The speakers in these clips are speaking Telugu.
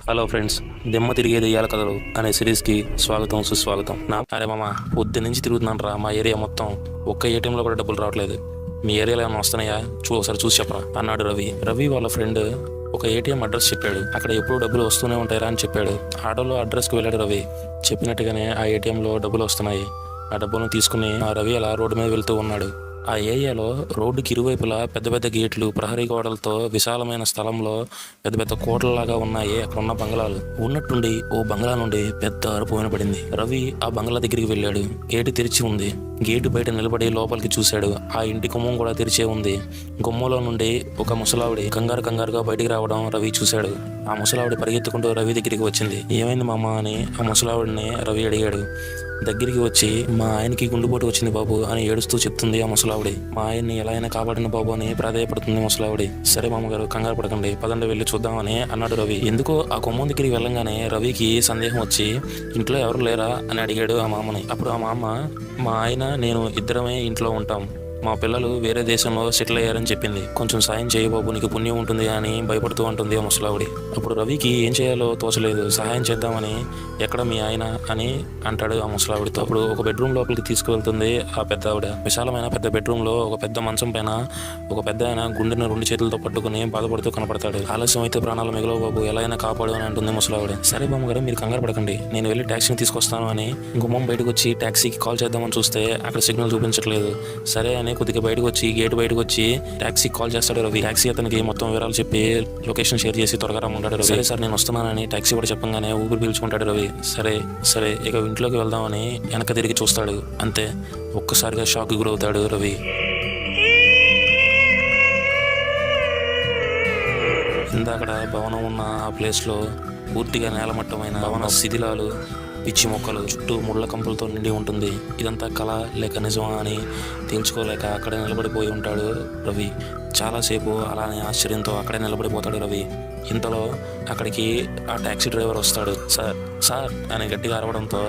హలో ఫ్రెండ్స్, దిమ్మ తిరిగే దెయ్యాల కథలు అనే సిరీస్కి స్వాగతం సుస్వాగతం. అరే మామ, పొద్దు నుంచి తిరుగుతున్నాను రా. మా ఏరియా మొత్తం ఒక్క ఏటీఎంలో కూడా డబ్బులు రావట్లేదు. మీ ఏరియాలో ఏమైనా వస్తున్నాయా? ఒకసారి చూసి చెప్పరా అన్నాడు రవి. రవి వాళ్ళ ఫ్రెండ్ ఒక ఏటీఎం అడ్రస్ చెప్పాడు. అక్కడ ఎప్పుడు డబ్బులు వస్తూనే ఉంటాయరా అని చెప్పాడు. ఆటోలో అడ్రస్కి వెళ్ళాడు రవి. చెప్పినట్టుగానే ఆ ఏటీఎంలో డబ్బులు వస్తున్నాయి. ఆ డబ్బులను తీసుకుని ఆ రవి అలా రోడ్డు మీద వెళ్తూ ఉన్నాడు. ఆ ఏరియాలో రోడ్డుకి ఇరువైపులా పెద్ద పెద్ద గేట్లు, ప్రహరీ గోడలతో విశాలమైన స్థలంలో పెద్ద పెద్ద కోటలలాగా ఉన్నాయి. అక్కడ ఉన్న బంగ్లాలు. ఉన్నట్టుండి ఓ బంగ్లా నుండి పెద్ద అరుపు వినపడింది. రవి ఆ బంగ్లా దగ్గరికి వెళ్ళాడు. గేటు తెరిచి ఉంది. గేటు బయట నిలబడి లోపలికి చూశాడు. ఆ ఇంటి గుమ్మం కూడా తెరిచే ఉంది. గుమ్మంలో నుండి ఒక ముసలావిడి కంగారుగా బయటికి రావడం రవి చూశాడు. ఆ ముసలావిడి పరిగెత్తుకుంటూ రవి దగ్గరికి వచ్చింది. ఏమైంది మామ అని ఆ ముసలావిడిని రవి అడిగాడు. దగ్గరికి వచ్చి, మా ఆయనకి గుండెపోటు వచ్చింది బాబు అని ఏడుస్తూ చెప్తుంది ఆ ముసలావిడి. మా ఆయన్ని ఎలా అయినా కాపాడిన బాబు అని ప్రాధాయపడుతుంది ముసలావిడి. సరే మామగారు, కంగారు పడకండి, పదండి వెళ్ళి చూద్దామని అన్నాడు రవి. ఎందుకో ఆ కొమ్మం దగ్గరికి వెళ్ళంగానే రవికి సందేహం వచ్చి, ఇంట్లో ఎవరు లేరా అని అడిగాడు ఆ మామని. అప్పుడు ఆ మామ, మా ఆయన నేను ఇద్దరమే ఇంట్లో ఉంటాం, మా పిల్లలు వేరే దేశంలో సెటిల్ అయ్యారని చెప్పింది. కొంచెం సాయం చేయి బాబు, నీకు పుణ్యం ఉంటుంది అని భయపడుతూ ఉంటుంది ఆ ముసలావిడి. అప్పుడు రవికి ఏం చేయాలో తోచలేదు. సహాయం చేద్దామని, ఎక్కడ మీ ఆయన అని అంటాడు ఆ ముసలావిడితో. అప్పుడు ఒక బెడ్రూమ్ లోపలికి తీసుకువెళ్తుంది ఆ పెద్ద ఆవిడ. విశాలమైన పెద్ద బెడ్రూమ్ లో ఒక పెద్ద మంచం పైన ఒక పెద్ద ఆయన గుండెను రెండు చేతులతో పట్టుకుని బాధపడుతూ కనపడతాడు. ఆలస్యం అయితే ప్రాణాలు మిగలవు బాబు, ఎలా అయినా కాపాడు అని అంటుంది ముసలావిడ. సరే బామ్మగారు, మీరు కంగారు పడకండి, నేను వెళ్ళి ట్యాక్సీని తీసుకొస్తాను అని గుమ్మం బయటకు వచ్చి ట్యాక్సీకి కాల్ చేద్దామని చూస్తే అక్కడ సిగ్నల్ చూపించట్లేదు. సరే అని కొద్దిగా బయటకు వచ్చి గేట్ బయటకు వచ్చి ట్యాక్సీకి కాల్ చేస్తాడు రవి. ట్యాక్సీ అతనికి మొత్తం వివరాలు చెప్పి లొకేషన్ షేర్ చేసి త్వరగా రమ్మంటాడు రవి. సరే సార్, నేను వస్తున్నానని ట్యాక్సీ కూడా చెప్పంగానే ఊపిరి పీల్చుకుంటాడు రవి. సరే ఇక ఇంట్లోకి వెళ్దామని వెనక తిరిగి చూస్తాడు. అంతే, ఒక్కసారిగా షాక్ గురవుతాడు రవి. ఇందాకడ భవనం ఉన్న ఆ ప్లేస్లో పూర్తిగా నేలమట్టమైన భవన శిథిలాలు, పిచ్చి మొక్కలు, చుట్టూ ముళ్ళ కంపులతో నిండి ఉంటుంది. ఇదంతా కళ లేక నిజమా అని తేల్చుకోలేక అక్కడే నిలబడిపోయి ఉంటాడు రవి. చాలాసేపు అలానే ఆశ్చర్యంతో అక్కడే నిలబడిపోతాడు రవి. ఇంతలో అక్కడికి ఆ ట్యాక్సీ డ్రైవర్ వస్తాడు. సార్ సార్ అని గట్టిగా అరవడంతో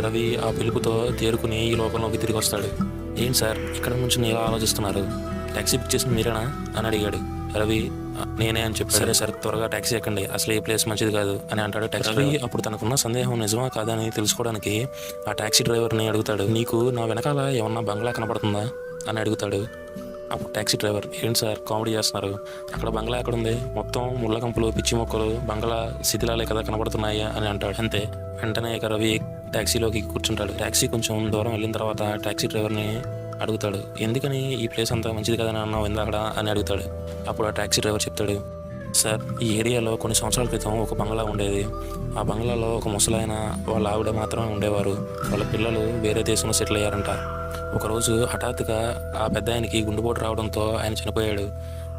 రవి ఆ పిలుపుతో తేరుకుని ఈ లోకంలోకి తిరిగి వస్తాడు. ఏంటి సార్, ఇక్కడ నుంచి ఎలా ఆలోచిస్తున్నారు? ట్యాక్సీ బుక్ చేసింది మీరేనా అని అడిగాడు రవి. నేనే అని చెప్పి, సరే సార్ త్వరగా ట్యాక్సీ ఎక్కండి, అసలు ఈ ప్లేస్ మంచిది కాదు అని అంటాడు ట్యాక్సీ. రవి అప్పుడు తనకున్న సందేహం నిజమా కాదా అని తెలుసుకోవడానికి ఆ ట్యాక్సీ డ్రైవర్ని అడుగుతాడు. నీకు నా వెనకాల ఏమన్నా బంగ్లా కనపడుతుందా అని అడుగుతాడు. అప్పుడు ట్యాక్సీ డ్రైవర్, ఏంటి సార్ కామెడీ చేస్తున్నారు, అక్కడ బంగ్లా ఎక్కడ ఉంది? మొత్తం ముళ్ళ కంపులు, పిచ్చి మొక్కలు, బంగ్లా శిథిలాలే కదా కనబడుతున్నాయా అని అంటాడు. అంతే, వెంటనే ఇక రవి ట్యాక్సీలోకి కూర్చుంటాడు. ట్యాక్సీ కొంచెం దూరం వెళ్ళిన తర్వాత ట్యాక్సీ డ్రైవర్ని అడుగుతాడు, ఎందుకని ఈ ప్లేస్ అంతా మంచిది కదని అన్నావు ఇందాకడ అని అడుగుతాడు. అప్పుడు ఆ ట్యాక్సీ డ్రైవర్ చెప్తాడు, సార్ ఈ ఏరియాలో కొన్ని సంవత్సరాల క్రితం ఒక బంగ్లా ఉండేది. ఆ బంగ్లాలో ఒక ముసలాయన, వాళ్ళ ఆవిడ మాత్రమే ఉండేవారు. వాళ్ళ పిల్లలు వేరే దేశంలో సెటిల్ అయ్యారంట. ఒకరోజు హఠాత్తుగా ఆ పెద్ద ఆయనకి గుండెపోటు రావడంతో ఆయన చనిపోయాడు.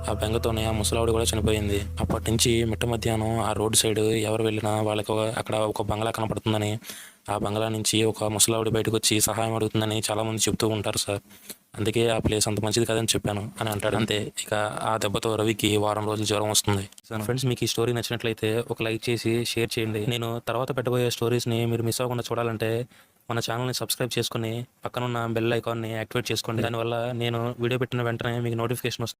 ఆ బెంగతోనే ఆ ముసలావిడ కూడా చనిపోయింది. అప్పటి నుంచి మిట్ట మధ్యాహ్నం ఆ రోడ్డు సైడ్ ఎవరు వెళ్ళినా వాళ్ళకి అక్కడ ఒక బంగ్లా కనపడుతుందని, ఆ బంగ్లా నుంచి ఒక ముసలావిడ బయటకు వచ్చి సహాయం అడుగుతుందని చాలామంది చెప్తూ ఉంటారు సార్. అందుకే ఆ ప్లేస్ అంత మంచిది కాదని చెప్పాను అని అంటాడు. అంతే, ఇక ఆ దెబ్బతో రవికి వారం రోజులు జ్వరం వస్తుంది. ఫ్రెండ్స్, మీకు ఈ స్టోరీ నచ్చినట్లయితే ఒక లైక్ చేసి షేర్ చేయండి. నేను తర్వాత పెట్టబోయే స్టోరీస్ని మీరు మిస్ అవ్వకుండా చూడాలంటే మన ఛానల్ని సబ్స్క్రైబ్ చేసుకుని పక్కనున్న బెల్ ఐకాన్ని యాక్టివేట్ చేసుకోండి. దానివల్ల నేను వీడియో పెట్టిన వెంటనే మీకు నోటిఫికేషన్ వస్తుంది.